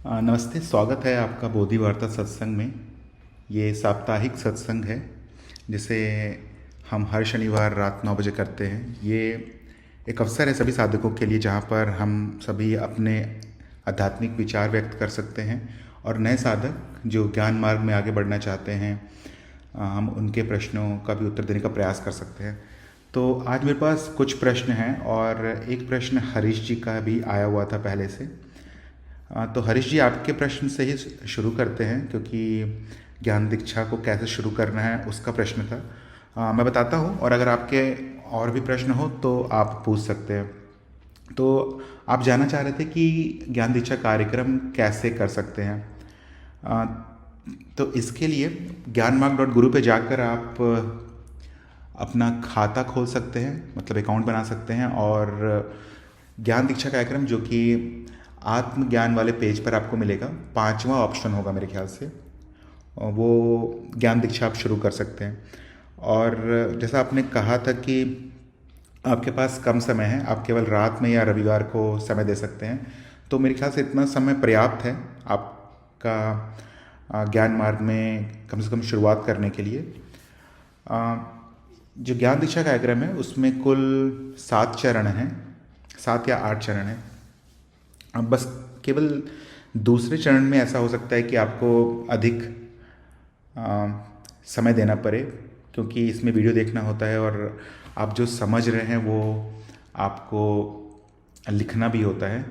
नमस्ते, स्वागत है आपका बोधि वार्ता सत्संग में। ये साप्ताहिक सत्संग है जिसे हम हर शनिवार रात 9 बजे करते हैं। ये एक अवसर है सभी साधकों के लिए जहाँ पर हम सभी अपने आध्यात्मिक विचार व्यक्त कर सकते हैं और नए साधक जो ज्ञान मार्ग में आगे बढ़ना चाहते हैं हम उनके प्रश्नों का भी उत्तर देने का प्रयास कर सकते हैं। तो आज मेरे पास कुछ प्रश्न हैं और एक प्रश्न हरीश जी का भी आया हुआ था पहले से। तो हरीश जी, आपके प्रश्न से ही शुरू करते हैं क्योंकि ज्ञान दीक्षा को कैसे शुरू करना है उसका प्रश्न था। मैं बताता हूँ और अगर आपके और भी प्रश्न हो तो आप पूछ सकते हैं। तो आप जानना चाह रहे थे कि ज्ञान दीक्षा कार्यक्रम कैसे कर सकते हैं। अ, तो इसके लिए ज्ञानमार्ग.गुरु पे जाकर आप अपना खाता खोल सकते हैं, मतलब अकाउंट बना सकते हैं और ज्ञान दीक्षा कार्यक्रम जो कि आत्मज्ञान वाले पेज पर आपको मिलेगा, 5वां ऑप्शन होगा मेरे ख्याल से, और वो ज्ञान दीक्षा आप शुरू कर सकते हैं। और जैसा आपने कहा था कि आपके पास कम समय है, आप केवल रात में या रविवार को समय दे सकते हैं, तो मेरे ख्याल से इतना समय पर्याप्त है आपका ज्ञान मार्ग में कम से कम शुरुआत करने के लिए। जो ज्ञान दीक्षा कार्यक्रम है उसमें कुल 7 चरण हैं, 7 या 8 चरण हैं। अब बस केवल दूसरे चरण में ऐसा हो सकता है कि आपको अधिक समय देना पड़े क्योंकि इसमें वीडियो देखना होता है और आप जो समझ रहे हैं वो आपको लिखना भी होता है।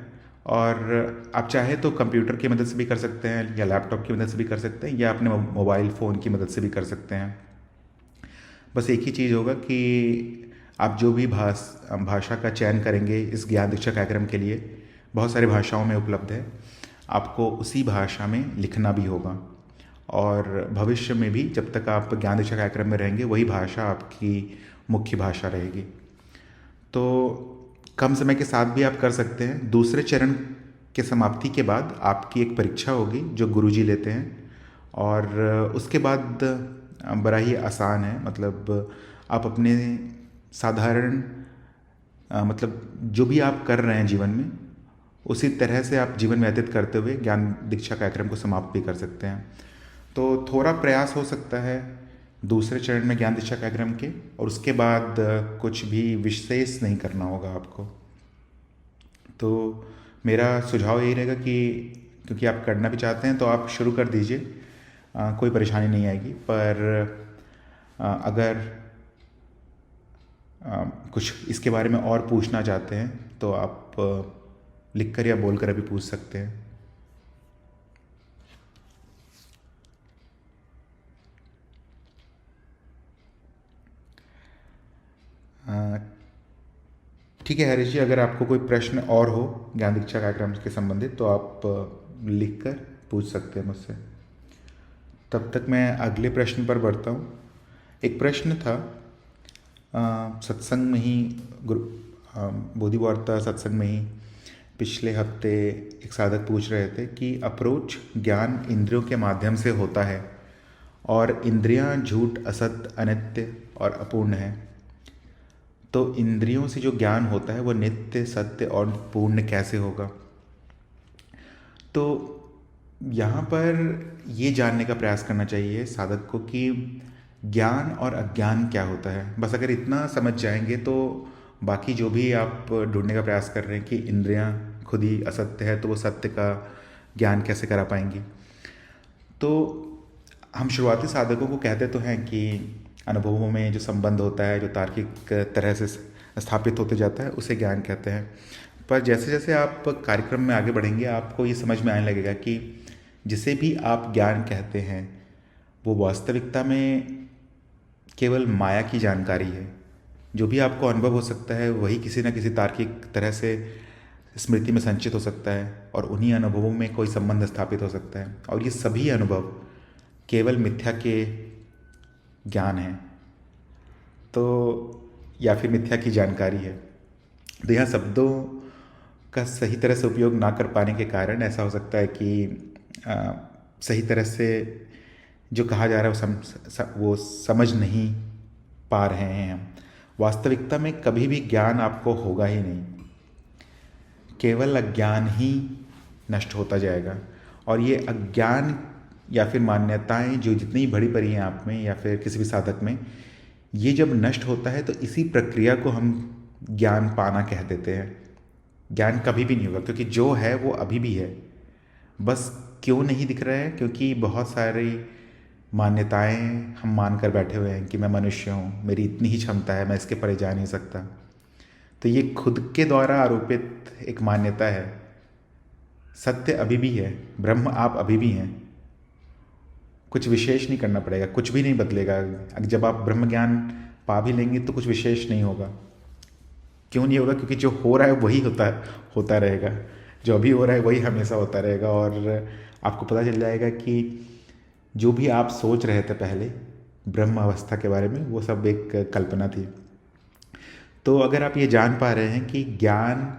और आप चाहे तो कंप्यूटर की मदद से भी कर सकते हैं या लैपटॉप की मदद से भी कर सकते हैं या अपने मोबाइल फ़ोन की मदद से भी कर सकते हैं। बस एक ही चीज़ होगा कि आप जो भी भाषा का चयन करेंगे इस ज्ञान दीक्षा कार्यक्रम के लिए, बहुत सारी भाषाओं में उपलब्ध है, आपको उसी भाषा में लिखना भी होगा। और भविष्य में भी जब तक आप ज्ञान दीक्षा कार्यक्रम में रहेंगे वही भाषा आपकी मुख्य भाषा रहेगी। तो कम समय के साथ भी आप कर सकते हैं। दूसरे चरण के समाप्ति के बाद आपकी एक परीक्षा होगी जो गुरुजी लेते हैं और उसके बाद बड़ा ही आसान है, मतलब आप अपने साधारण मतलब जो भी आप कर रहे हैं जीवन में उसी तरह से आप जीवन व्यतीत करते हुए ज्ञान दीक्षा कार्यक्रम को समाप्त भी कर सकते हैं। तो थोड़ा प्रयास हो सकता है दूसरे चरण में ज्ञान दीक्षा कार्यक्रम के, और उसके बाद कुछ भी विशेष नहीं करना होगा आपको। तो मेरा सुझाव यही रहेगा कि क्योंकि आप करना भी चाहते हैं तो आप शुरू कर दीजिए, कोई परेशानी नहीं आएगी। पर अगर कुछ इसके बारे में और पूछना चाहते हैं तो आप लिखकर या बोलकर अभी पूछ सकते हैं। ठीक है हरीश जी, अगर आपको कोई प्रश्न और हो ज्ञान दीक्षा कार्यक्रम के संबंधित तो आप लिखकर पूछ सकते हैं मुझसे। तब तक मैं अगले प्रश्न पर बढ़ता हूँ। एक प्रश्न था सत्संग में ही, बोधि वार्ता सत्संग में ही पिछले हफ्ते एक साधक पूछ रहे थे कि अप्रोच ज्ञान इंद्रियों के माध्यम से होता है और इंद्रियां झूठ, असत्य, अनित्य और अपूर्ण है, तो इंद्रियों से जो ज्ञान होता है वो नित्य, सत्य और पूर्ण कैसे होगा। तो यहाँ पर ये जानने का प्रयास करना चाहिए साधक को कि ज्ञान और अज्ञान क्या होता है। बस अगर इतना समझ जाएंगे तो बाकी जो भी आप ढूंढने का प्रयास कर रहे हैं कि इंद्रियां खुद ही असत्य है तो वो सत्य का ज्ञान कैसे करा पाएंगी। तो हम शुरुआती साधकों को कहते तो हैं कि अनुभवों में जो संबंध होता है, जो तार्किक तरह से स्थापित होते जाता है, उसे ज्ञान कहते हैं। पर जैसे जैसे आप कार्यक्रम में आगे बढ़ेंगे आपको ये समझ में आने लगेगा कि जिसे भी आप ज्ञान कहते हैं वो वास्तविकता में केवल माया की जानकारी है। जो भी आपको अनुभव हो सकता है वही किसी न किसी तार्किक तरह से स्मृति में संचित हो सकता है और उन्हीं अनुभवों में कोई संबंध स्थापित हो सकता है, और ये सभी अनुभव केवल मिथ्या के ज्ञान है, तो या फिर मिथ्या की जानकारी है। तो यहाँ शब्दों का सही तरह से उपयोग ना कर पाने के कारण ऐसा हो सकता है कि सही तरह से जो कहा जा रहा है वो समझ नहीं पा रहे हैं हम। वास्तविकता में कभी भी ज्ञान आपको होगा ही नहीं, केवल अज्ञान ही नष्ट होता जाएगा। और ये अज्ञान या फिर मान्यताएं जो जितनी बड़ी पड़ी हैं आप में या फिर किसी भी साधक में, ये जब नष्ट होता है तो इसी प्रक्रिया को हम ज्ञान पाना कह देते हैं। ज्ञान कभी भी नहीं होगा, क्योंकि जो है वो अभी भी है, बस क्यों नहीं दिख रहा है, क्योंकि बहुत सारी मान्यताएं हम मान कर बैठे हुए हैं कि मैं मनुष्य हूँ, मेरी इतनी ही क्षमता है, मैं इसके परे जा नहीं सकता। तो ये खुद के द्वारा आरोपित एक मान्यता है। सत्य अभी भी है, ब्रह्म आप अभी भी हैं, कुछ विशेष नहीं करना पड़ेगा, कुछ भी नहीं बदलेगा। जब आप ब्रह्म ज्ञान पा भी लेंगे तो कुछ विशेष नहीं होगा। क्यों नहीं होगा? क्योंकि जो हो रहा है वही होता रहेगा, जो अभी हो रहा है वही हमेशा होता रहेगा। और आपको पता चल जाएगा कि जो भी आप सोच रहे थे पहले ब्रह्म अवस्था के बारे में, वो सब एक कल्पना थी। तो अगर आप ये जान पा रहे हैं कि ज्ञान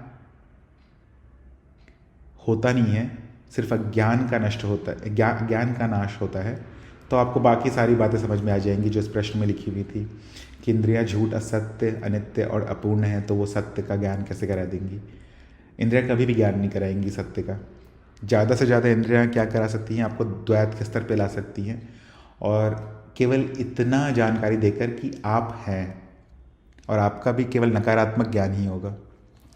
होता नहीं है, सिर्फ अज्ञान का नष्ट होता है, ज्ञान का नाश होता है, तो आपको बाकी सारी बातें समझ में आ जाएंगी जो इस प्रश्न में लिखी हुई थी कि इंद्रियां झूठ, असत्य, अनित्य और अपूर्ण है, तो वो सत्य का ज्ञान कैसे करा देंगी? इंद्रियां कभी भी ज्ञान नहीं कराएंगी सत्य का। ज़्यादा से ज़्यादा इंद्रियां क्या करा सकती हैं? आपको द्वैत के स्तर पे ला सकती हैं, और केवल इतना जानकारी देकर कि आप हैं, और आपका भी केवल नकारात्मक ज्ञान ही होगा।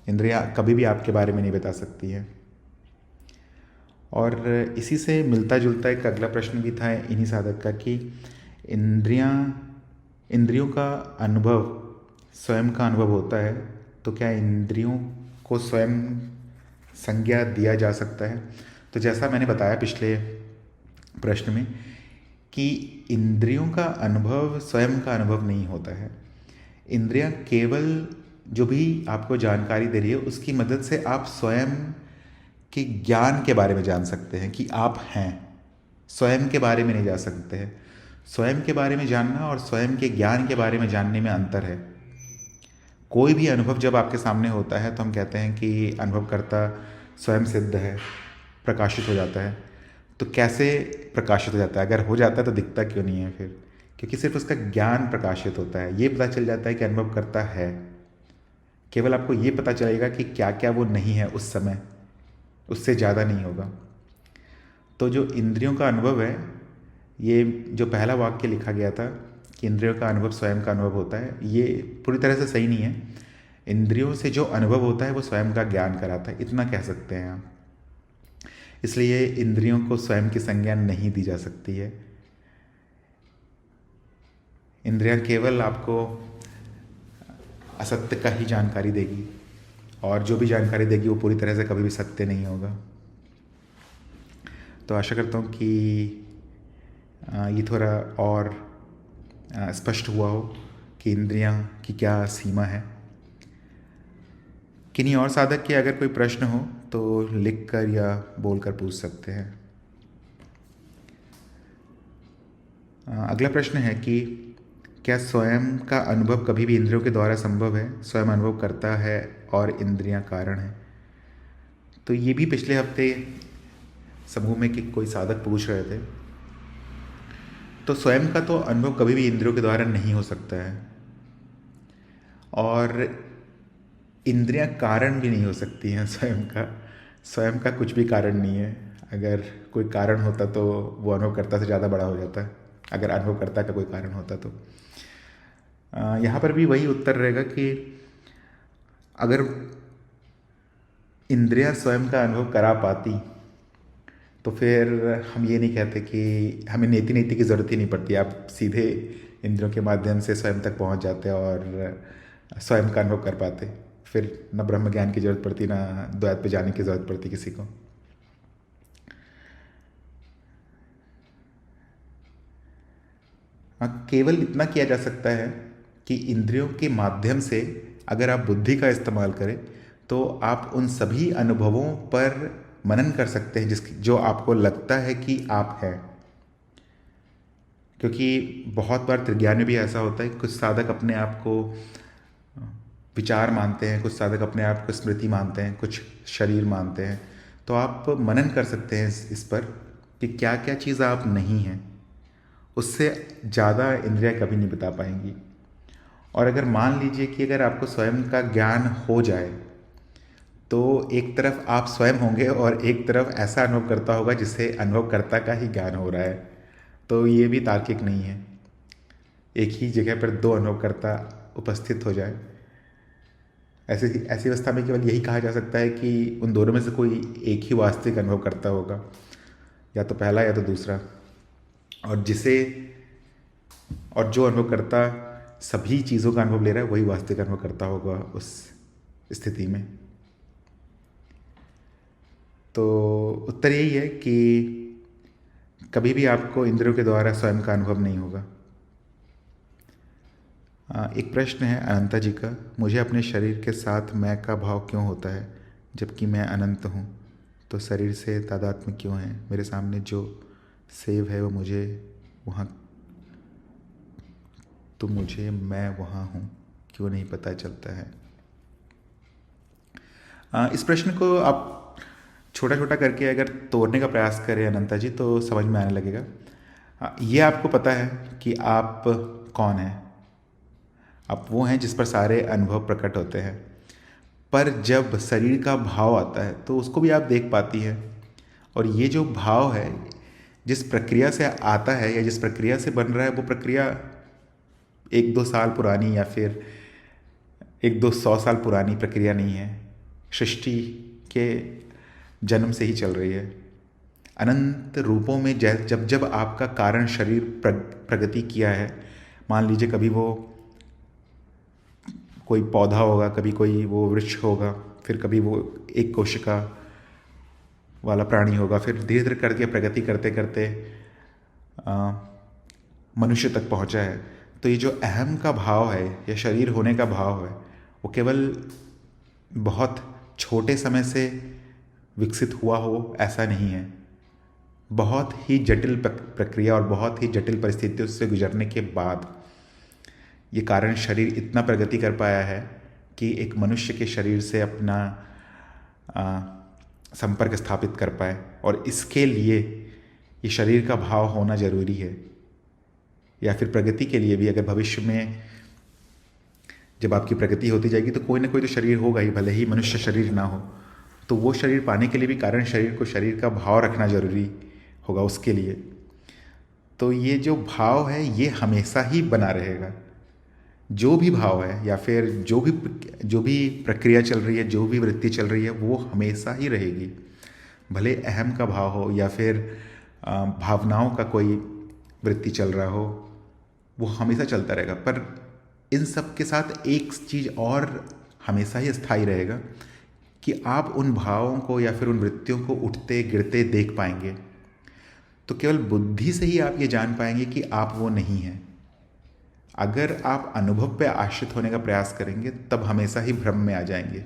इंद्रियां कभी भी आपके बारे में नहीं बता सकती हैं। और इसी से मिलता जुलता एक अगला प्रश्न भी था इन्हीं साधक का कि इंद्रियों का अनुभव स्वयं का अनुभव होता है, तो क्या इंद्रियों को स्वयं संज्ञा दिया जा सकता है? तो जैसा मैंने बताया पिछले प्रश्न में कि इंद्रियों का अनुभव स्वयं का अनुभव नहीं होता है। इंद्रियां केवल जो भी आपको जानकारी दे रही है उसकी मदद से आप स्वयं के ज्ञान के बारे में जान सकते हैं कि आप हैं। स्वयं के बारे में नहीं जा सकते हैं। स्वयं के बारे में जानना और स्वयं के ज्ञान के बारे में जानने में अंतर है। कोई भी अनुभव जब आपके सामने होता है तो हम कहते हैं कि अनुभवकर्ता स्वयं सिद्ध है, प्रकाशित हो जाता है। तो कैसे प्रकाशित हो जाता है? अगर हो जाता है तो दिखता क्यों नहीं है फिर? क्योंकि सिर्फ उसका ज्ञान प्रकाशित होता है। ये पता चल जाता है कि अनुभवकर्ता है। केवल आपको ये पता चलेगा कि क्या क्या वो नहीं है उस समय, उससे ज़्यादा नहीं होगा। तो जो इंद्रियों का अनुभव है, ये जो पहला वाक्य लिखा गया था कि इंद्रियों का अनुभव स्वयं का अनुभव होता है, ये पूरी तरह से सही नहीं है। इंद्रियों से जो अनुभव होता है वो स्वयं का ज्ञान कराता है, इतना कह सकते हैं आप। इसलिए इंद्रियों को स्वयं की संज्ञा नहीं दी जा सकती है। इंद्रियां केवल आपको असत्य का ही जानकारी देगी, और जो भी जानकारी देगी वो पूरी तरह से कभी भी सत्य नहीं होगा। तो आशा करता हूँ कि ये थोड़ा और स्पष्ट हुआ हो कि इंद्रियां की क्या सीमा है। किन्हीं और साधक के अगर कोई प्रश्न हो तो लिख कर या बोल कर पूछ सकते हैं। अगला प्रश्न है कि क्या स्वयं का अनुभव कभी भी इंद्रियों के द्वारा संभव है? स्वयं अनुभव करता है और इंद्रियां कारण है। तो ये भी पिछले हफ्ते समूह में कि कोई साधक पूछ रहे थे। तो स्वयं का तो अनुभव कभी भी इंद्रियों के द्वारा नहीं हो सकता है, और इंद्रियां कारण भी नहीं हो सकती हैं स्वयं का कुछ भी कारण नहीं है। अगर कोई कारण होता तो वो अनुभवकर्ता से ज़्यादा बड़ा हो जाता है, अगर अनुभवकर्ता का कोई कारण होता तो। यहाँ पर भी वही उत्तर रहेगा कि अगर इंद्रियां स्वयं का अनुभव करा पाती तो फिर हम ये नहीं कहते कि हमें नीति की ज़रूरत ही नहीं पड़ती। आप सीधे इंद्रियों के माध्यम से स्वयं तक पहुँच जाते और स्वयं का अनुभव कर पाते। फिर न ब्रह्म ज्ञान की ज़रूरत पड़ती, ना द्वैत पे जाने की ज़रूरत पड़ती किसी को। हाँ, केवल इतना किया जा सकता है कि इंद्रियों के माध्यम से अगर आप बुद्धि का इस्तेमाल करें तो आप उन सभी अनुभवों पर मनन कर सकते हैं जो आपको लगता है कि आप हैं। क्योंकि बहुत बार त्रिज्ञान में भी ऐसा होता है, कुछ साधक अपने आप को विचार मानते हैं, कुछ साधक अपने आप को स्मृति मानते हैं, कुछ शरीर मानते हैं। तो आप मनन कर सकते हैं इस पर कि क्या क्या चीज़ आप नहीं हैं। उससे ज़्यादा इंद्रियां कभी नहीं बता पाएंगी। और अगर मान लीजिए कि अगर आपको स्वयं का ज्ञान हो जाए तो एक तरफ आप स्वयं होंगे और एक तरफ ऐसा अनुभवकर्ता होगा जिसे अनुभवकर्ता का ही ज्ञान हो रहा है। तो ये भी तार्किक नहीं है, एक ही जगह पर दो अनुभवकर्ता उपस्थित हो जाए। ऐसी ऐसी अवस्था में केवल यही कहा जा सकता है कि उन दोनों में से कोई एक ही वास्तविक अनुभवकर्ता होगा, या तो पहला या तो दूसरा। और जिसे और जो अनुभवकर्ता सभी चीज़ों का अनुभव ले रहा है वही वास्तविक अनुभवकर्ता होगा उस स्थिति में। तो उत्तर यही है कि कभी भी आपको इंद्रियों के द्वारा स्वयं का अनुभव नहीं होगा। एक प्रश्न है अनंता जी का, मुझे अपने शरीर के साथ मैं का भाव क्यों होता है जबकि मैं अनंत हूँ? तो शरीर से तादात्म्य क्यों है? मेरे सामने जो सेव है वो मुझे वहाँ, तो मुझे मैं वहाँ हूँ क्यों नहीं पता चलता है? इस प्रश्न को आप छोटा छोटा करके अगर तोड़ने का प्रयास करें अनंता जी, तो समझ में आने लगेगा। ये आपको पता है कि आप कौन हैं, आप वो हैं जिस पर सारे अनुभव प्रकट होते हैं। पर जब शरीर का भाव आता है तो उसको भी आप देख पाती हैं। और ये जो भाव है, जिस प्रक्रिया से आता है या जिस प्रक्रिया से बन रहा है, वो प्रक्रिया 1-2 साल पुरानी या फिर 1-2-100 साल पुरानी प्रक्रिया नहीं है। सृष्टि के जन्म से ही चल रही है। अनंत रूपों में जब जब आपका कारण शरीर प्रगति किया है, मान लीजिए कभी वो कोई पौधा होगा, कभी कोई वो वृक्ष होगा, फिर कभी वो एक कोशिका वाला प्राणी होगा, फिर धीरे धीरे करके प्रगति करते करते मनुष्य तक पहुंचा है। तो ये जो अहम का भाव है या शरीर होने का भाव है, वो केवल बहुत छोटे समय से विकसित हुआ हो ऐसा नहीं है। बहुत ही जटिल प्रक्रिया और बहुत ही जटिल परिस्थितियों से गुजरने के बाद ये कारण शरीर इतना प्रगति कर पाया है कि एक मनुष्य के शरीर से अपना संपर्क स्थापित कर पाए। और इसके लिए ये शरीर का भाव होना जरूरी है। या फिर प्रगति के लिए भी, अगर भविष्य में जब आपकी प्रगति होती जाएगी तो कोई ना कोई तो शरीर होगा ही, भले ही मनुष्य शरीर ना हो, तो वो शरीर पाने के लिए भी कारण शरीर को शरीर का भाव रखना जरूरी होगा उसके लिए। तो ये जो भाव है ये हमेशा ही बना रहेगा। जो भी भाव है या फिर जो भी प्रक्रिया चल रही है, जो भी वृत्ति चल रही है, वो हमेशा ही रहेगी। भले अहम का भाव हो या फिर भावनाओं का कोई वृत्ति चल रहा हो, वो हमेशा चलता रहेगा। पर इन सब के साथ एक चीज़ और हमेशा ही स्थायी रहेगा कि आप उन भावों को या फिर उन वृत्तियों को उठते गिरते देख पाएंगे। तो केवल बुद्धि से ही आप ये जान पाएंगे कि आप वो नहीं हैं। अगर आप अनुभव पे आश्रित होने का प्रयास करेंगे तब हमेशा ही भ्रम में आ जाएंगे,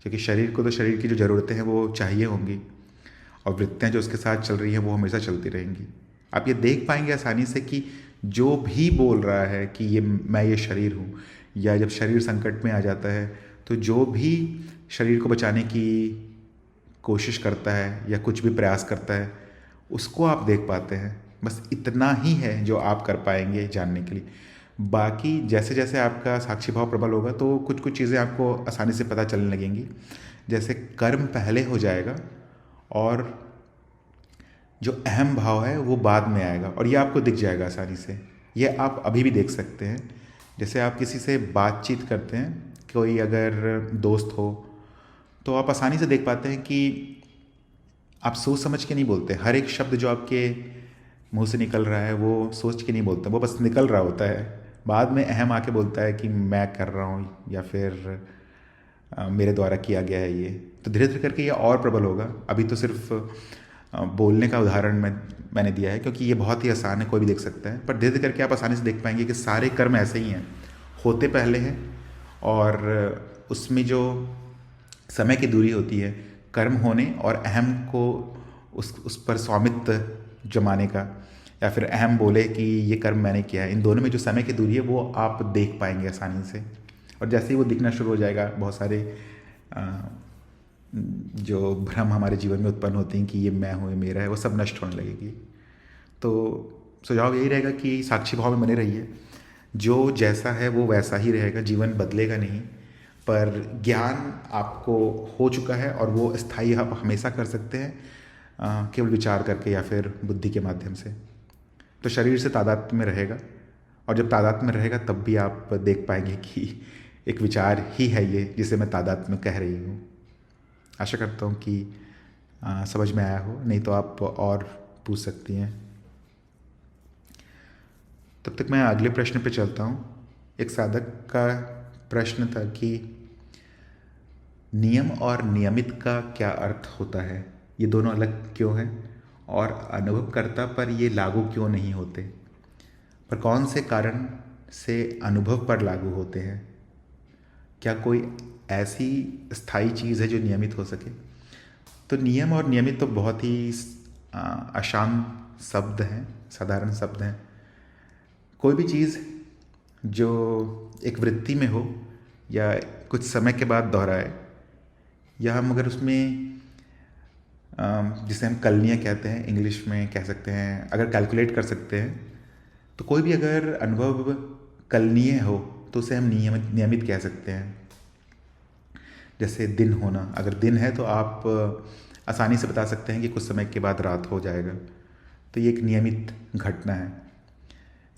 क्योंकि शरीर को तो शरीर की जो ज़रूरतें हैं वो चाहिए होंगी, और वृत्तियाँ जो उसके साथ चल रही हैं वो हमेशा चलती रहेंगी। आप ये देख पाएंगे आसानी से कि जो भी बोल रहा है कि मैं ये शरीर हूँ, या जब शरीर संकट में आ जाता है तो जो भी शरीर को बचाने की कोशिश करता है या कुछ भी प्रयास करता है, उसको आप देख पाते हैं। बस इतना ही है जो आप कर पाएंगे जानने के लिए। बाकी जैसे जैसे आपका साक्षी भाव प्रबल होगा तो कुछ कुछ चीज़ें आपको आसानी से पता चलने लगेंगी। जैसे कर्म पहले हो जाएगा और जो अहम भाव है वो बाद में आएगा, और ये आपको दिख जाएगा आसानी से। ये आप अभी भी देख सकते हैं। जैसे आप किसी से बातचीत करते हैं, कोई अगर दोस्त हो, तो आप आसानी से देख पाते हैं कि आप सोच समझ के नहीं बोलते। हर एक शब्द जो आपके मुंह से निकल रहा है वो सोच के नहीं बोलते, वो बस निकल रहा होता है। बाद में अहम आके बोलता है कि मैं कर रहा हूँ या फिर मेरे द्वारा किया गया है ये। तो धीरे धीरे करके ये और प्रबल होगा। अभी तो सिर्फ बोलने का उदाहरण मैंने दिया है क्योंकि ये बहुत ही आसान है, कोई भी देख सकता है। पर धीरे धीरे करके आप आसानी से देख पाएंगे कि सारे कर्म ऐसे ही हैं, होते पहले हैं, और उसमें जो समय की दूरी होती है कर्म होने और अहम को उस पर स्वामित्व जमाने का, या फिर अहम बोले कि ये कर्म मैंने किया है, इन दोनों में जो समय की दूरी है वो आप देख पाएंगे आसानी से। और जैसे ही वो दिखना शुरू हो जाएगा, बहुत सारे जो भ्रम हमारे जीवन में उत्पन्न होते हैं कि ये मैं हूँ, ये मेरा है, वो सब नष्ट होने लगेगी। तो सुझाव यही रहेगा कि साक्षी भाव में बने रहिए। जो जैसा है वो वैसा ही रहेगा, जीवन बदलेगा नहीं। पर ज्ञान आपको हो चुका है और वो स्थायी आप हमेशा कर सकते हैं केवल विचार करके या फिर बुद्धि के माध्यम से। तो शरीर से तादात्म्य में रहेगा, और जब तादात्म्य में रहेगा तब भी आप देख पाएंगे कि एक विचार ही है ये जिसे मैं तादात्म्य कह रही हूँ। आशा करता हूँ कि समझ में आया हो, नहीं तो आप और पूछ सकती हैं। तब तक मैं अगले प्रश्न पे चलता हूँ। एक साधक का प्रश्न था कि नियम और नियमित का क्या अर्थ होता है, ये दोनों अलग क्यों हैं, और अनुभवकर्ता पर ये लागू क्यों नहीं होते, पर कौन से कारण से अनुभव पर लागू होते हैं। क्या कोई ऐसी स्थायी चीज़ है जो नियमित हो सके। तो नियम और नियमित तो बहुत ही आसान शब्द हैं, साधारण शब्द हैं। कोई भी चीज़ जो एक वृत्ति में हो या कुछ समय के बाद दोहराए, या हम अगर उसमें जिसे हम कलनियाँ कहते हैं, इंग्लिश में कह सकते हैं, अगर कैलकुलेट कर सकते हैं, तो कोई भी अगर अनुभव कलनीय हो तो उसे हम नियमित कह सकते हैं। जैसे दिन होना, अगर दिन है तो आप आसानी से बता सकते हैं कि कुछ समय के बाद रात हो जाएगा, तो ये एक नियमित घटना है।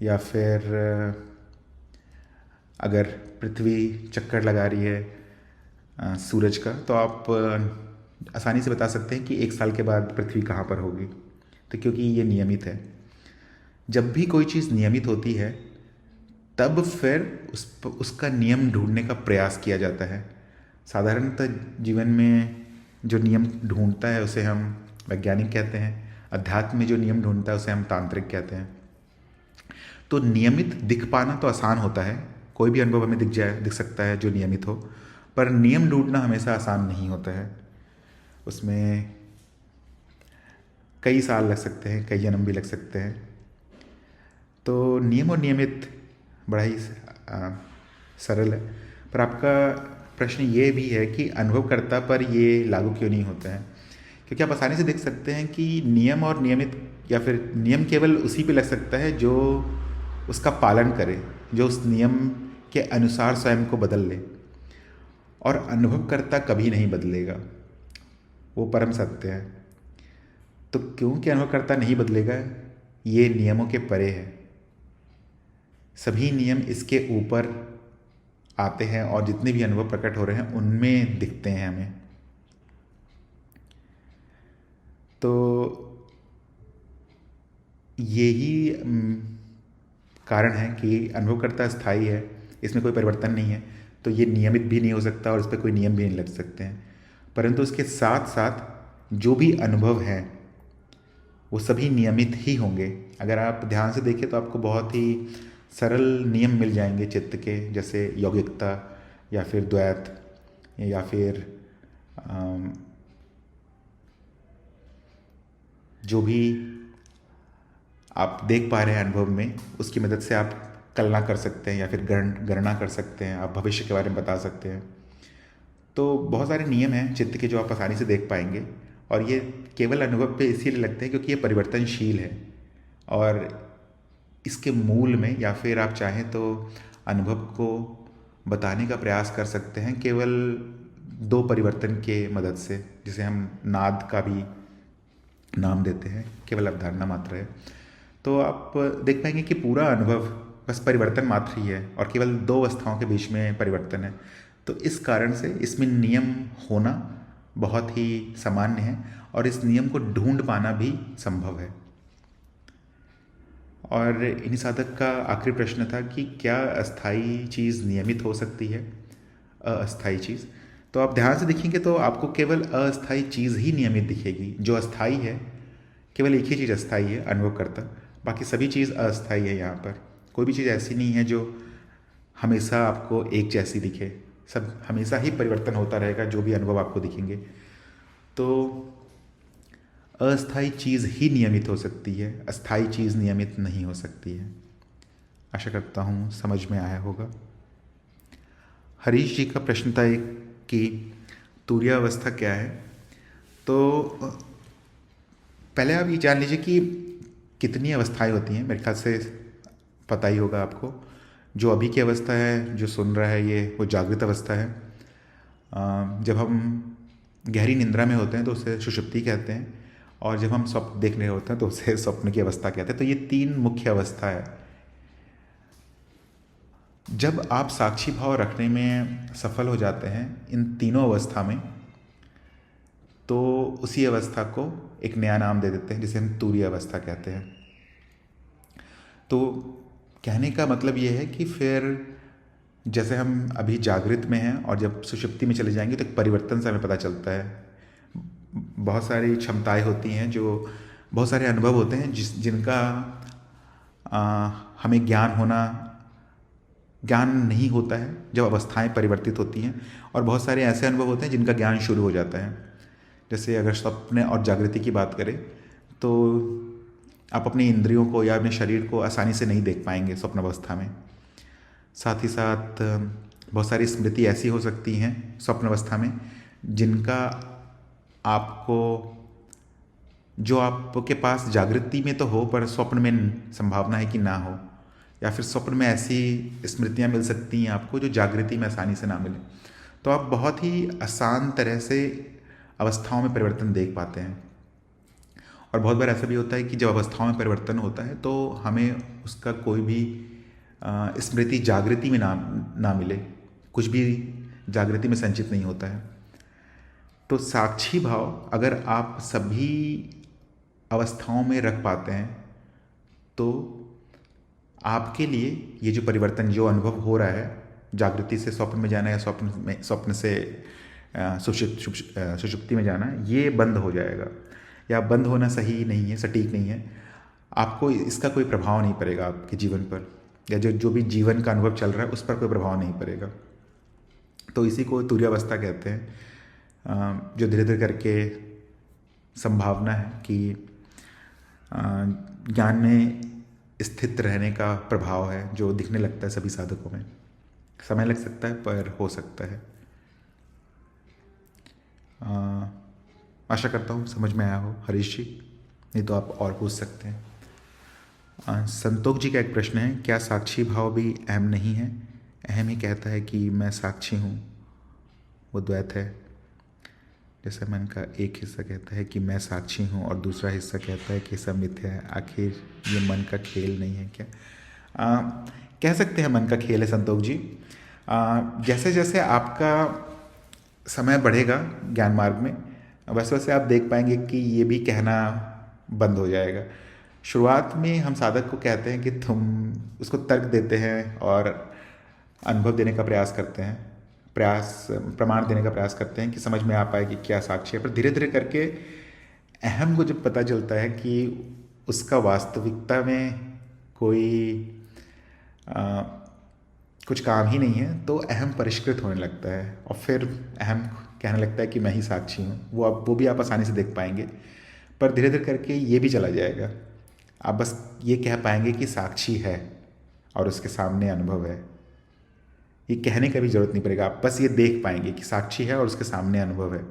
या फिर अगर पृथ्वी चक्कर लगा रही है सूरज का, तो आप आसानी से बता सकते हैं कि 1 साल के बाद पृथ्वी कहाँ पर होगी, तो क्योंकि ये नियमित है। जब भी कोई चीज़ नियमित होती है तब फिर उसका नियम ढूंढने का प्रयास किया जाता है। साधारणतः जीवन में जो नियम ढूंढता है उसे हम वैज्ञानिक कहते हैं, अध्यात्म में जो नियम ढूंढता है उसे हम तांत्रिक कहते हैं। तो नियमित दिख पाना तो आसान होता है, कोई भी अनुभव हमें दिख सकता है जो नियमित हो, पर नियम ढूंढना हमेशा आसान नहीं होता है। उसमें कई साल लग सकते हैं, कई जन्म भी लग सकते हैं। तो नियम और नियमित बड़ा ही सरल है, पर आपका प्रश्न ये भी है कि अनुभवकर्ता पर ये लागू क्यों नहीं होता है। क्योंकि आप आसानी से देख सकते हैं कि नियम और नियमित, या फिर नियम केवल उसी पे लग सकता है जो उसका पालन करे, जो उस नियम के अनुसार स्वयं को बदल ले, और अनुभवकर्ता कभी नहीं बदलेगा, वो परम सत्य है। तो क्योंकि अनुभवकर्ता नहीं बदलेगा, ये नियमों के परे है। सभी नियम इसके ऊपर आते हैं और जितने भी अनुभव प्रकट हो रहे हैं उनमें दिखते हैं हमें। तो यही कारण है कि अनुभवकर्ता स्थायी है, इसमें कोई परिवर्तन नहीं है, तो ये नियमित भी नहीं हो सकता और इस पर कोई नियम भी नहीं लग सकते हैं। परंतु उसके साथ साथ जो भी अनुभव हैं वो सभी नियमित ही होंगे। अगर आप ध्यान से देखें तो आपको बहुत ही सरल नियम मिल जाएंगे चित्त के, जैसे यौगिकता या फिर द्वैत, या फिर जो भी आप देख पा रहे हैं अनुभव में, उसकी मदद से आप कल्पना कर सकते हैं या फिर गणना कर सकते हैं, आप भविष्य के बारे में बता सकते हैं। तो बहुत सारे नियम हैं चित्त के जो आप आसानी से देख पाएंगे, और ये केवल अनुभव पे इसीलिए लगते हैं क्योंकि ये परिवर्तनशील है। और इसके मूल में, या फिर आप चाहें तो अनुभव को बताने का प्रयास कर सकते हैं केवल 2 परिवर्तन के मदद से, जिसे हम नाद का भी नाम देते हैं, केवल अवधारणा मात्र है। तो आप देख पाएंगे कि पूरा अनुभव बस परिवर्तन मात्र ही है और केवल 2 अवस्थाओं के बीच में परिवर्तन है। तो इस कारण से इसमें नियम होना बहुत ही सामान्य है और इस नियम को ढूंढ पाना भी संभव है। और इन्हीं साधक का आखिरी प्रश्न था कि क्या अस्थाई चीज़ नियमित हो सकती है, अस्थाई चीज़। तो आप ध्यान से देखेंगे तो आपको केवल अस्थाई चीज़ ही नियमित दिखेगी। जो अस्थाई है, केवल एक ही चीज़ अस्थाई है, अनुभव करता, बाकी सभी चीज़ अस्थाई है। यहाँ पर कोई भी चीज़ ऐसी नहीं है जो हमेशा आपको एक जैसी दिखे, सब हमेशा ही परिवर्तन होता रहेगा जो भी अनुभव आपको दिखेंगे। तो अस्थाई चीज़ ही नियमित हो सकती है, अस्थाई चीज़ नियमित नहीं हो सकती है। आशा करता हूँ समझ में आया होगा। हरीश जी का प्रश्न था एक कि तुरीयावस्था क्या है। तो पहले आप ये जान लीजिए कि कितनी अवस्थाएं होती हैं। मेरे ख्याल से पता ही होगा आपको। जो अभी की अवस्था है, जो सुन रहा है, ये वो जागृत अवस्था है। जब हम गहरी निद्रा में होते हैं तो उसे सुषुप्ति कहते हैं, और जब हम स्वप्न देख रहे होते हैं तो उसे स्वप्न की अवस्था कहते हैं। तो ये 3 मुख्य अवस्था है। जब आप साक्षी भाव रखने में सफल हो जाते हैं इन तीनों अवस्था में, तो उसी अवस्था को एक नया नाम दे देते हैं जिसे हम तुरीय अवस्था कहते हैं। तो कहने का मतलब ये है कि फिर जैसे हम अभी जागृत में हैं और जब सुषुप्ति में चले जाएंगे तो एक परिवर्तन से हमें पता चलता है। बहुत सारी क्षमताएं होती हैं, जो बहुत सारे अनुभव होते हैं जिनका हमें ज्ञान नहीं होता है जब अवस्थाएं परिवर्तित होती हैं, और बहुत सारे ऐसे अनुभव होते हैं जिनका ज्ञान शुरू हो जाता है। जैसे अगर स्वप्न और जागृति की बात करें तो आप अपनी इंद्रियों को या अपने शरीर को आसानी से नहीं देख पाएंगे स्वप्न अवस्था में। साथ ही साथ बहुत सारी स्मृति ऐसी हो सकती हैं स्वप्न अवस्था में जिनका आपको, जो आपके पास जागृति में तो हो पर स्वप्न में संभावना है कि ना हो, या फिर स्वप्न में ऐसी स्मृतियां मिल सकती हैं आपको जो जागृति में आसानी से ना मिले। तो आप बहुत ही आसान तरह से अवस्थाओं में परिवर्तन देख पाते हैं। और बहुत बार ऐसा भी होता है कि जब अवस्थाओं में परिवर्तन होता है तो हमें उसका कोई भी स्मृति जागृति में ना मिले, कुछ भी जागृति में संचित नहीं होता है। तो साक्षी भाव अगर आप सभी अवस्थाओं में रख पाते हैं तो आपके लिए ये जो परिवर्तन, जो अनुभव हो रहा है, जागृति से स्वप्न में जाना या स्वप्न से सुषुप्ति में जाना, ये बंद हो जाएगा। या बंद होना सही नहीं है, सटीक नहीं है। आपको इसका कोई प्रभाव नहीं पड़ेगा आपके जीवन पर, या जो भी जीवन का अनुभव चल रहा है उस पर कोई प्रभाव नहीं पड़ेगा। तो इसी को तुरीयावस्था कहते हैं, जो धीरे धीरे करके संभावना है कि ज्ञान में स्थित रहने का प्रभाव है, जो दिखने लगता है सभी साधकों में। समय लग सकता है पर हो सकता है। आशा करता हूँ समझ में आया हो हरीश जी, नहीं तो आप और पूछ सकते हैं। संतोष जी का एक प्रश्न है, क्या साक्षी भाव भी अहम नहीं है? अहम ही कहता है कि मैं साक्षी हूँ, वो द्वैत है। जैसे मन का एक हिस्सा कहता है कि मैं साक्षी हूँ और दूसरा हिस्सा कहता है कि सब मिथ्या है। आखिर ये मन का खेल नहीं है क्या? कह सकते हैं मन का खेल है संतोष जी। जैसे जैसे आपका समय बढ़ेगा ज्ञान मार्ग में, वैसे वैसे आप देख पाएंगे कि ये भी कहना बंद हो जाएगा। शुरुआत में हम साधक को कहते हैं कि तुम उसको तर्क देते हैं और अनुभव देने का प्रयास करते हैं, प्रमाण देने का प्रयास करते हैं कि समझ में आ पाए कि क्या साक्षी है। पर धीरे धीरे करके अहम को जब पता चलता है कि उसका वास्तविकता में कोई कुछ काम ही नहीं है, तो अहम परिष्कृत होने लगता है और फिर अहम कहने लगता है कि मैं ही साक्षी हूँ। वो भी आप आसानी से देख पाएंगे, पर धीरे धीरे करके ये भी चला जाएगा। आप बस ये कह पाएंगे कि साक्षी है और उसके सामने अनुभव है। ये कहने का भी जरूरत नहीं पड़ेगा, आप बस ये देख पाएंगे कि साक्षी है और उसके सामने अनुभव है।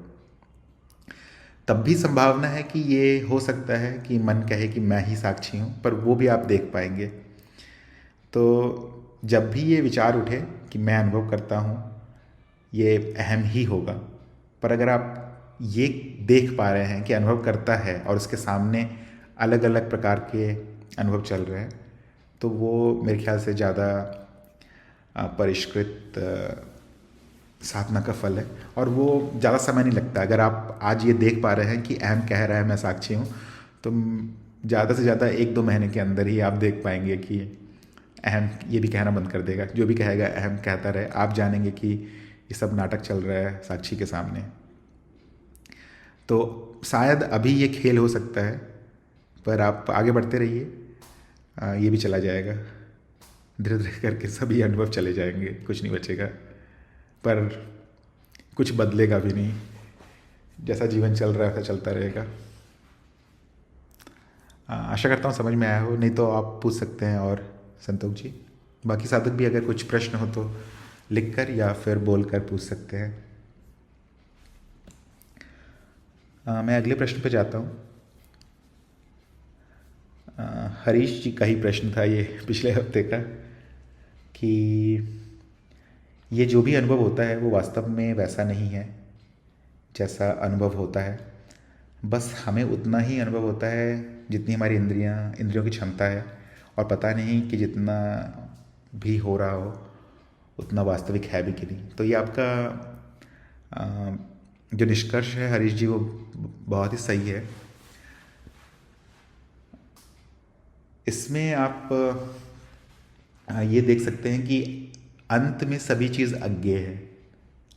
तब भी संभावना है कि ये हो सकता है कि मन कहे कि मैं ही साक्षी हूँ, पर वो भी आप देख पाएंगे। तो जब भी ये विचार उठे कि मैं अनुभव करता हूँ, ये अहम ही होगा। पर अगर आप ये देख पा रहे हैं कि अनुभव करता है और उसके सामने अलग अलग प्रकार के अनुभव चल रहे हैं, तो वो मेरे ख्याल से ज़्यादा परिष्कृत साधना का फल है और वो ज़्यादा समय नहीं लगता। अगर आप आज ये देख पा रहे हैं कि अहम कह रहा है मैं साक्षी हूँ, तो ज़्यादा से ज़्यादा 1-2 महीने के अंदर ही आप देख पाएंगे कि अहम ये भी कहना बंद कर देगा। जो भी कहेगा अहम कहता रहे, आप जानेंगे कि ये सब नाटक चल रहा है साक्षी के सामने। तो शायद अभी ये खेल हो सकता है, पर आप आगे बढ़ते रहिए, ये भी चला जाएगा। धीरे धीरे करके सभी अनुभव चले जाएंगे, कुछ नहीं बचेगा, पर कुछ बदलेगा भी नहीं। जैसा जीवन चल रहा है वैसा चलता रहेगा। आशा करता हूँ समझ में आया हो, नहीं तो आप पूछ सकते हैं और संतोष जी। बाकी साधक भी अगर कुछ प्रश्न हो तो लिखकर या फिर बोलकर पूछ सकते हैं। मैं अगले प्रश्न पे जाता हूँ। हरीश जी का ही प्रश्न था ये पिछले हफ्ते का, कि ये जो भी अनुभव होता है वो वास्तव में वैसा नहीं है जैसा अनुभव होता है। बस हमें उतना ही अनुभव होता है जितनी हमारी इंद्रियों की क्षमता है, और पता नहीं कि जितना भी हो रहा हो उतना वास्तविक है भी कि नहीं। तो ये आपका अ, जो निष्कर्ष है हरीश जी, वो बहुत ही सही है। इसमें आप ये देख सकते हैं कि अंत में सभी चीज़ अज्ञेय है।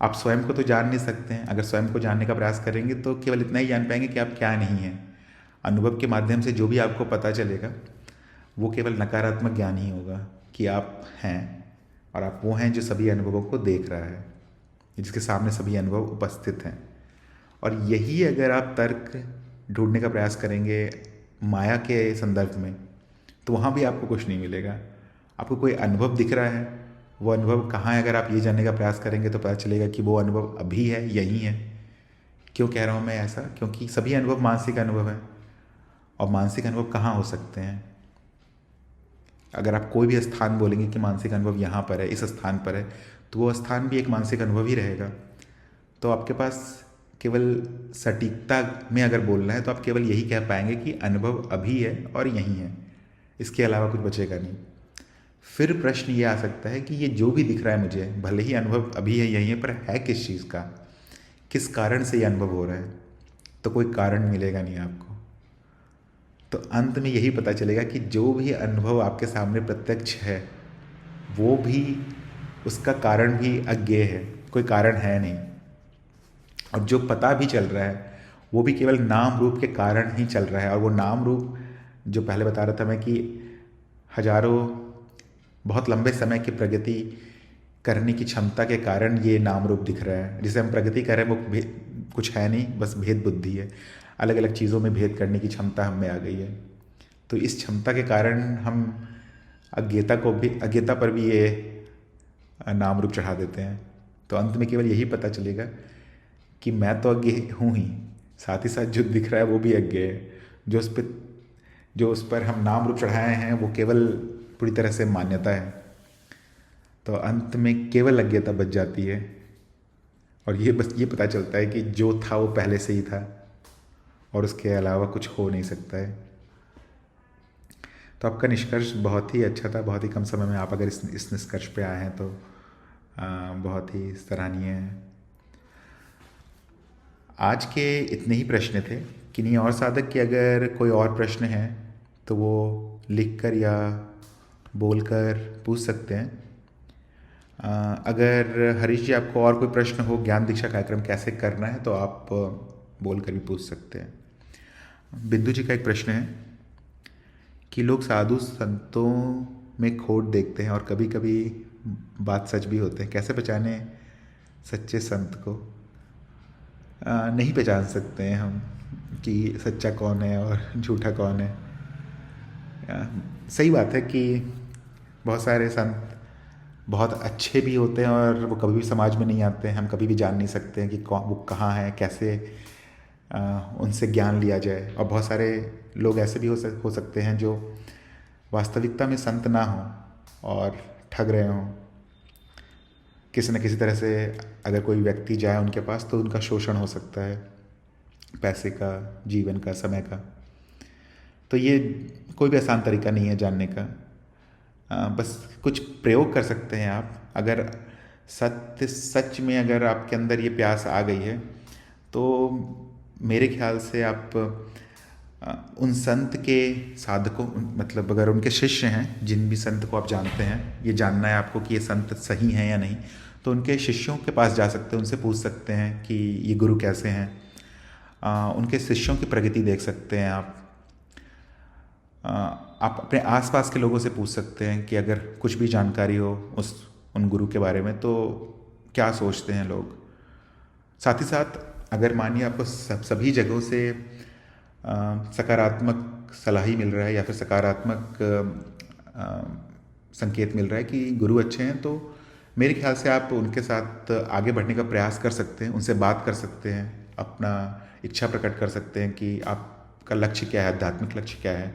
आप स्वयं को तो जान नहीं सकते हैं। अगर स्वयं को जानने का प्रयास करेंगे तो केवल इतना ही जान पाएंगे कि आप क्या नहीं हैं। अनुभव के माध्यम से जो भी आपको पता चलेगा वो केवल नकारात्मक ज्ञान ही होगा कि आप हैं, और आप वो हैं जो सभी अनुभवों को देख रहा है, जिसके सामने सभी अनुभव उपस्थित हैं। और यही अगर आप तर्क ढूंढने का प्रयास करेंगे माया के संदर्भ में, तो वहाँ भी आपको कुछ नहीं मिलेगा। आपको कोई अनुभव दिख रहा है, वो अनुभव कहाँ है, अगर आप ये जानने का प्रयास करेंगे तो पता चलेगा कि वो अनुभव अभी है, यही है। क्यों कह रहा हूँ मैं ऐसा? क्योंकि सभी अनुभव मानसिक अनुभव हैं, और मानसिक अनुभव कहाँ हो सकते हैं? अगर आप कोई भी स्थान बोलेंगे कि मानसिक अनुभव यहाँ पर है, इस स्थान पर है, तो वो स्थान भी एक मानसिक अनुभव ही रहेगा। तो आपके पास केवल सटीकता में अगर बोलना है तो आप केवल यही कह पाएंगे कि अनुभव अभी है और यहीं है, इसके अलावा कुछ बचेगा नहीं। फिर प्रश्न ये आ सकता है कि ये जो भी दिख रहा है मुझे, भले ही अनुभव अभी है यहीं है, पर है किस चीज़ का, किस कारण से ये अनुभव हो रहा है? तो कोई कारण मिलेगा नहीं आपको। तो अंत में यही पता चलेगा कि जो भी अनुभव आपके सामने प्रत्यक्ष है वो भी, उसका कारण भी अज्ञेय है, कोई कारण है नहीं। और जो पता भी चल रहा है वो भी केवल नाम रूप के कारण ही चल रहा है। और वो नाम रूप, जो पहले बता रहा था मैं कि हजारों बहुत लंबे समय की प्रगति करने की क्षमता के कारण ये नाम रूप दिख रहा है। जिसे हम प्रगति कर रहे हैं वो कुछ है नहीं, बस भेद बुद्धि है। अलग अलग चीज़ों में भेद करने की क्षमता हम में आ गई है। तो इस क्षमता के कारण हम अज्ञता पर भी ये नाम रूप चढ़ा देते हैं। तो अंत में केवल यही पता चलेगा कि मैं तो अज्ञेय हूँ ही, साथ ही साथ जो दिख रहा है वो भी अज्ञेय है। जो उस पर हम नाम रूप चढ़ाए हैं वो केवल पूरी तरह से मान्यता है। तो अंत में केवल अज्ञता बच जाती है, और ये बस ये पता चलता है कि जो था वो पहले से ही था, और उसके अलावा कुछ हो नहीं सकता है। तो आपका निष्कर्ष बहुत ही अच्छा था। बहुत ही कम समय में आप अगर इस निष्कर्ष पे आए हैं तो बहुत ही सराहनीय है। आज के इतने ही प्रश्न थे। किन्हीं और साधक के अगर कोई और प्रश्न है तो वो लिख कर या बोल कर पूछ सकते हैं। अगर हरीश जी आपको और कोई प्रश्न हो, ज्ञान दीक्षा कार्यक्रम कैसे करना है, तो आप बोल कर भी पूछ सकते हैं। बिंदु जी का एक प्रश्न है कि लोग साधु संतों में खोट देखते हैं और कभी कभी बात सच भी होते हैं, कैसे पहचाने सच्चे संत को? नहीं पहचान सकते हैं हम कि सच्चा कौन है और झूठा कौन है। सही बात है कि बहुत सारे संत बहुत अच्छे भी होते हैं और वो कभी भी समाज में नहीं आते हैं। हम कभी भी जान नहीं सकते हैं कि कौन वो कहाँ है, कैसे उनसे ज्ञान लिया जाए। और बहुत सारे लोग ऐसे भी हो सकते हैं जो वास्तविकता में संत ना हों और ठग रहे हों। किसी न किसी तरह से अगर कोई व्यक्ति जाए उनके पास तो उनका शोषण हो सकता है, पैसे का, जीवन का, समय का। तो ये कोई भी आसान तरीका नहीं है जानने का। बस कुछ प्रयोग कर सकते हैं आप। अगर सच में अगर आपके अंदर ये प्यास आ गई है तो मेरे ख्याल से आप उन संत के साधकों, मतलब अगर उनके शिष्य हैं, जिन भी संत को आप जानते हैं, ये जानना है आपको कि ये संत सही हैं या नहीं, तो उनके शिष्यों के पास जा सकते हैं, उनसे पूछ सकते हैं कि ये गुरु कैसे हैं। उनके शिष्यों की प्रगति देख सकते हैं आप। आप अपने आसपास के लोगों से पूछ सकते हैं कि अगर कुछ भी जानकारी हो उन गुरु के बारे में तो क्या सोचते हैं लोग। साथ ही साथ अगर मानिए आपको सभी जगहों से सकारात्मक सलाह ही मिल रहा है या फिर सकारात्मक संकेत मिल रहा है कि गुरु अच्छे हैं, तो मेरे ख्याल से आप उनके साथ आगे बढ़ने का प्रयास कर सकते हैं, उनसे बात कर सकते हैं, अपना इच्छा प्रकट कर सकते हैं कि आपका लक्ष्य क्या है, आध्यात्मिक लक्ष्य क्या है,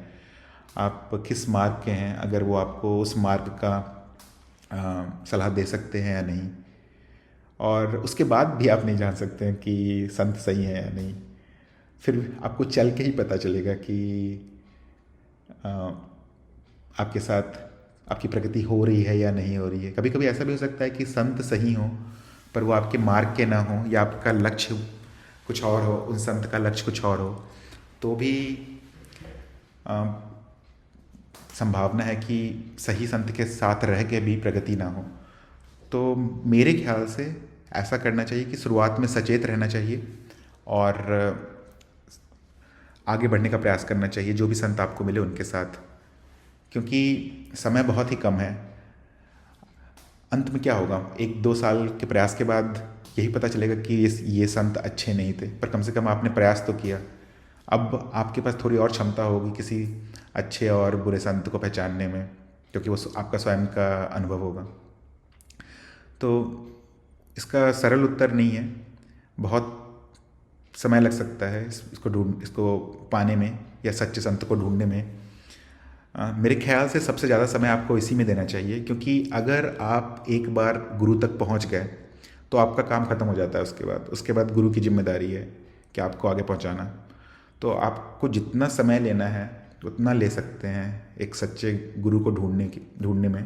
आप किस मार्ग के हैं। अगर वो आपको उस मार्ग का सलाह दे सकते हैं या नहीं, और उसके बाद भी आप नहीं जान सकते हैं कि संत सही है या नहीं। फिर आपको चल के ही पता चलेगा कि अ, आपके साथ आपकी प्रगति हो रही है या नहीं हो रही है। कभी कभी ऐसा भी हो सकता है कि संत सही हो पर वो आपके मार्ग के ना हो, या आपका लक्ष्य कुछ और हो, उन संत का लक्ष्य कुछ और हो, तो भी अ, संभावना है कि सही संत के साथ रह के भी प्रगति ना हो। तो मेरे ख्याल से ऐसा करना चाहिए कि शुरुआत में सचेत रहना चाहिए और आगे बढ़ने का प्रयास करना चाहिए जो भी संत आपको मिले उनके साथ, क्योंकि समय बहुत ही कम है। अंत में क्या होगा, 1-2 साल के प्रयास के बाद यही पता चलेगा कि ये संत अच्छे नहीं थे, पर कम से कम आपने प्रयास तो किया। अब आपके पास थोड़ी और क्षमता होगी किसी अच्छे और बुरे संत को पहचानने में, क्योंकि वो आपका स्वयं का अनुभव होगा। तो इसका सरल उत्तर नहीं है, बहुत समय लग सकता है इसको पाने में या सच्चे संत को ढूंढने में। मेरे ख्याल से सबसे ज़्यादा समय आपको इसी में देना चाहिए, क्योंकि अगर आप एक बार गुरु तक पहुंच गए तो आपका काम ख़त्म हो जाता है। उसके बाद गुरु की जिम्मेदारी है कि आपको आगे पहुंचाना। तो आपको जितना समय लेना है उतना ले सकते हैं एक सच्चे गुरु को ढूंढने में।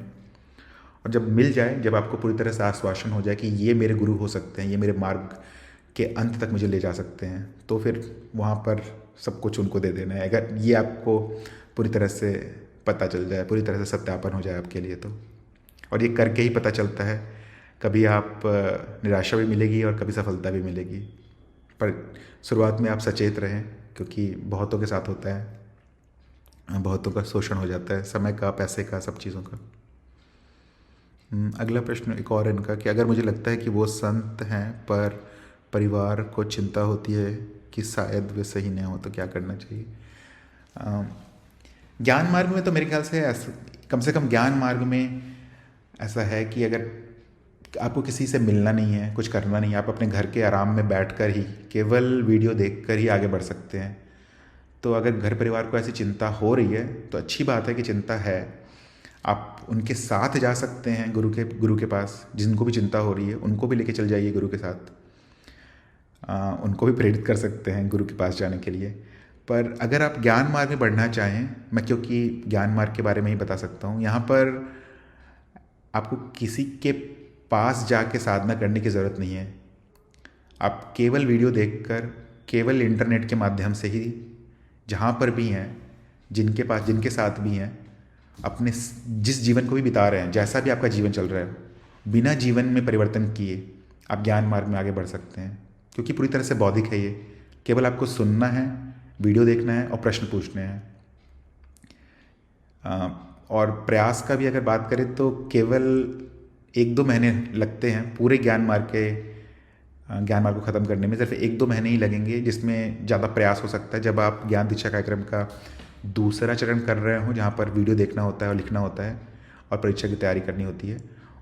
और जब मिल जाए, जब आपको पूरी तरह से आश्वासन हो जाए कि ये मेरे गुरु हो सकते हैं, ये मेरे मार्ग के अंत तक मुझे ले जा सकते हैं, तो फिर वहाँ पर सब कुछ उनको दे देना है। अगर ये आपको पूरी तरह से पता चल जाए, पूरी तरह से सत्यापन हो जाए आपके लिए तो। और ये करके ही पता चलता है, कभी आप निराशा भी मिलेगी और कभी सफलता भी मिलेगी। पर शुरुआत में आप सचेत रहें, क्योंकि बहुतों के साथ होता है, बहुतों का शोषण हो जाता है, समय का, पैसे का, सब चीज़ों का। अगला प्रश्न एक और इनका कि अगर मुझे लगता है कि वो संत हैं पर परिवार को चिंता होती है कि शायद वे सही नहीं हो, तो क्या करना चाहिए? ज्ञान मार्ग में तो मेरे ख्याल से कम से कम ज्ञान मार्ग में ऐसा है कि अगर आपको किसी से मिलना नहीं है, कुछ करना नहीं है, आप अपने घर के आराम में बैठकर ही केवल वीडियो देखकर ही आगे बढ़ सकते हैं। तो अगर घर परिवार को ऐसी चिंता हो रही है तो अच्छी बात है कि चिंता है। आप उनके साथ जा सकते हैं गुरु के पास, जिनको भी चिंता हो रही है उनको भी लेके चल जाइए गुरु के साथ। उनको भी प्रेरित कर सकते हैं गुरु के पास जाने के लिए। पर अगर आप ज्ञान मार्ग में बढ़ना चाहें, मैं क्योंकि ज्ञान मार्ग के बारे में ही बता सकता हूँ, यहाँ पर आपको किसी के पास जाके साधना करने की ज़रूरत नहीं है। आप केवल वीडियो देखकर, केवल इंटरनेट के माध्यम से ही जहाँ पर भी हैं, जिनके साथ भी हैं, अपने जिस जीवन को भी बिता रहे हैं, जैसा भी आपका जीवन चल रहा है, बिना जीवन में परिवर्तन किए आप ज्ञान मार्ग में आगे बढ़ सकते हैं। क्योंकि पूरी तरह से बौद्धिक है ये, केवल आपको सुनना है, वीडियो देखना है और प्रश्न पूछने हैं। और प्रयास का भी अगर बात करें तो केवल 1-2 महीने लगते हैं पूरे ज्ञान मार्ग को ख़त्म करने में। सिर्फ 1-2 महीने ही लगेंगे, जिसमें ज़्यादा प्रयास हो सकता है जब आप ज्ञान दीक्षा कार्यक्रम का दूसरा चरण कर रहे हो, जहाँ पर वीडियो देखना होता है और लिखना होता है और परीक्षा की तैयारी करनी होती है।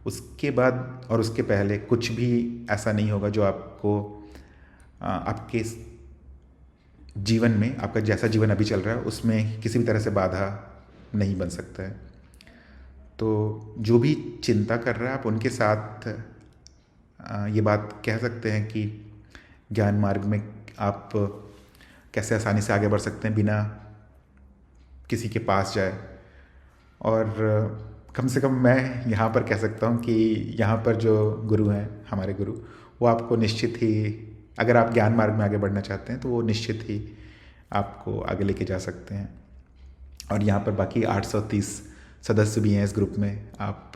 उसके बाद और उसके पहले कुछ भी ऐसा नहीं होगा जो आपको आपके जीवन में, आपका जैसा जीवन अभी चल रहा है उसमें किसी भी तरह से बाधा नहीं बन सकता है। तो जो भी चिंता कर रहा है आप उनके साथ ये बात कह सकते हैं कि ज्ञान मार्ग में आप कैसे आसानी से आगे बढ़ सकते हैं बिना किसी के पास जाए। और कम से कम मैं यहाँ पर कह सकता हूँ कि यहाँ पर जो गुरु हैं, हमारे गुरु, वो आपको निश्चित ही, अगर आप ज्ञान मार्ग में आगे बढ़ना चाहते हैं तो वो निश्चित ही आपको आगे लेके जा सकते हैं। और यहाँ पर बाकी 830 सदस्य भी हैं इस ग्रुप में। आप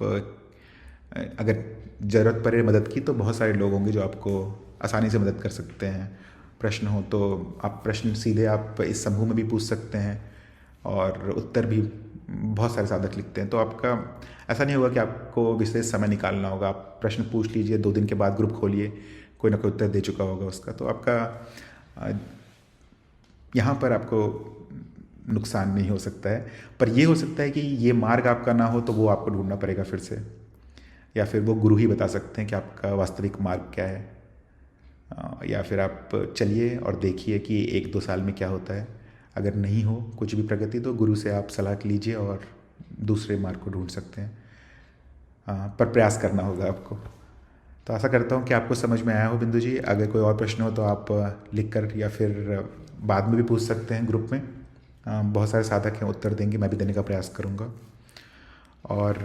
अगर ज़रूरत पड़े मदद की तो बहुत सारे लोग होंगे जो आपको आसानी से मदद कर सकते हैं। प्रश्न हो तो आप प्रश्न सीधे आप इस समूह में भी पूछ सकते हैं, और उत्तर भी बहुत सारे साधक लिखते हैं। तो आपका ऐसा नहीं होगा कि आपको विशेष समय निकालना होगा। आप प्रश्न पूछ लीजिए, 2 दिन के बाद ग्रुप खोलिए, कोई ना कोई उत्तर दे चुका होगा उसका। तो आपका यहाँ पर आपको नुकसान नहीं हो सकता है। पर ये हो सकता है कि ये मार्ग आपका ना हो तो वो आपको ढूंढना पड़ेगा फिर से, या फिर वो गुरु ही बता सकते हैं कि आपका वास्तविक मार्ग क्या है। या फिर आप चलिए और देखिए कि 1-2 साल में क्या होता है। अगर नहीं हो कुछ भी प्रगति तो गुरु से आप सलाह लीजिए और दूसरे मार्ग को ढूंढ सकते हैं। पर प्रयास करना होगा आपको। तो आशा करता हूँ कि आपको समझ में आया हो बिंदु जी। अगर कोई और प्रश्न हो तो आप लिख कर या फिर बाद में भी पूछ सकते हैं ग्रुप में। बहुत सारे साधक हैं, उत्तर देंगे, मैं भी देने का प्रयास करूँगा। और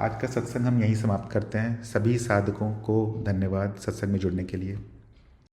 आज का सत्संग हम यहीं समाप्त करते हैं। सभी साधकों को धन्यवाद सत्संग में जुड़ने के लिए।